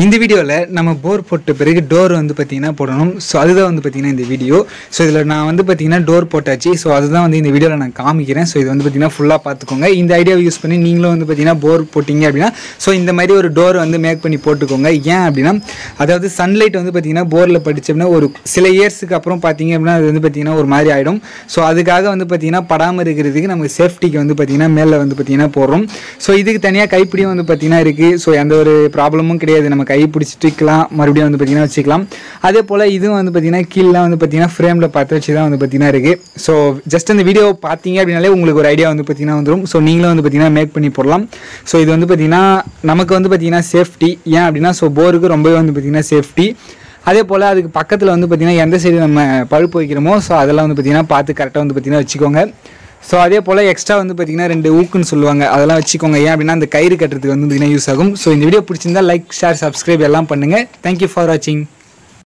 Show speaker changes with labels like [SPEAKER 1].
[SPEAKER 1] இந்த வீடியோவில் நம்ம போர் போட்ட பிறகு டோர் வந்து பார்த்திங்கன்னா போடணும். ஸோ அதுதான் வந்து பார்த்திங்கன்னா இந்த வீடியோ. ஸோ இதில் நான் வந்து பார்த்திங்கன்னா டோர் போட்டாச்சு. ஸோ அதுதான் வந்து இந்த வீடியோவில் நான் காமிக்கிறேன். ஸோ இது வந்து பார்த்திங்கன்னா ஃபுல்லாக பார்த்துக்கோங்க. இந்த ஐடியாவை யூஸ் பண்ணி நீங்களும் வந்து பார்த்திங்கன்னா போர் போட்டிங்க அப்படின்னா ஸோ இந்த மாதிரி ஒரு டோர் வந்து மேக் பண்ணி போட்டுக்கோங்க. ஏன் அப்படின்னா அதாவது சன்லைட் வந்து பார்த்திங்கன்னா போரில் படித்தோம்னா ஒரு சில இயர்ஸுக்கு அப்புறம் பார்த்திங்க அப்படின்னா அது வந்து பார்த்திங்கன்னா ஒரு மாதிரி ஆகிடும். ஸோ அதுக்காக வந்து பார்த்திங்கன்னா படாமல் இருக்கிறதுக்கு நமக்கு சேஃப்டிக்கு வந்து பார்த்திங்கன்னா மேலே வந்து பார்த்திங்கன்னா போடுறோம். ஸோ இதுக்கு தனியாக கைப்பிடியும் வந்து பார்த்திங்கன்னா இருக்குது. ஸோ எந்த ஒரு ப்ராப்ளமும் கிடையாது. நம்ம கை பிடிச்சிட்டு வைக்கலாம், மறுபடியும் வந்து பார்த்திங்கன்னா வச்சுக்கலாம். அதே போல் இதுவும் வந்து பார்த்திங்கன்னா கீழே வந்து பார்த்திங்கன்னா ஃப்ரேமில் பார்த்து வச்சு தான் வந்து பார்த்திங்கன்னா இருக்குது. ஸோ ஜஸ்ட் அந்த வீடியோ பார்த்தீங்க அப்படின்னாலே உங்களுக்கு ஒரு ஐடியா வந்து பார்த்திங்கன்னா வந்துடும். ஸோ நீங்களும் வந்து பார்த்திங்கன்னா மேக் பண்ணி போடலாம். ஸோ இது வந்து பார்த்திங்கன்னா நமக்கு வந்து பார்த்திங்கன்னா சேஃப்டி. ஏன் அப்படின்னா ஸோ போருக்கு ரொம்பவே வந்து பார்த்திங்கன்னா சேஃப்டி. அதே போல் அதுக்கு பக்கத்தில் வந்து பார்த்திங்கன்னா எந்த சைடு நம்ம பழுப்பு வைக்கிறோமோ ஸோ அதெல்லாம் வந்து பார்த்திங்கன்னா பார்த்து கரெக்டாக வந்து பார்த்திங்கன்னா வச்சுக்கோங்க. ஸோ அதே போல் எக்ஸ்ட்ரா வந்து பார்த்திங்கன்னா 2 ஊக்குன்னு சொல்லுவாங்க, அதெல்லாம் வச்சுக்கோங்க. ஏன் அப்படின்னா அந்த கயிறு கட்டுறதுக்கு வந்து பார்த்திங்கன்னா யூஸ் ஆகும். ஸோ இந்த வீடியோ பிடிச்சிருந்தா லைக், ஷேர், சப்ஸ்கிரைப் எல்லாம் பண்ணுங்கள். தேங்க்யூ ஃபார் வாட்சிங்.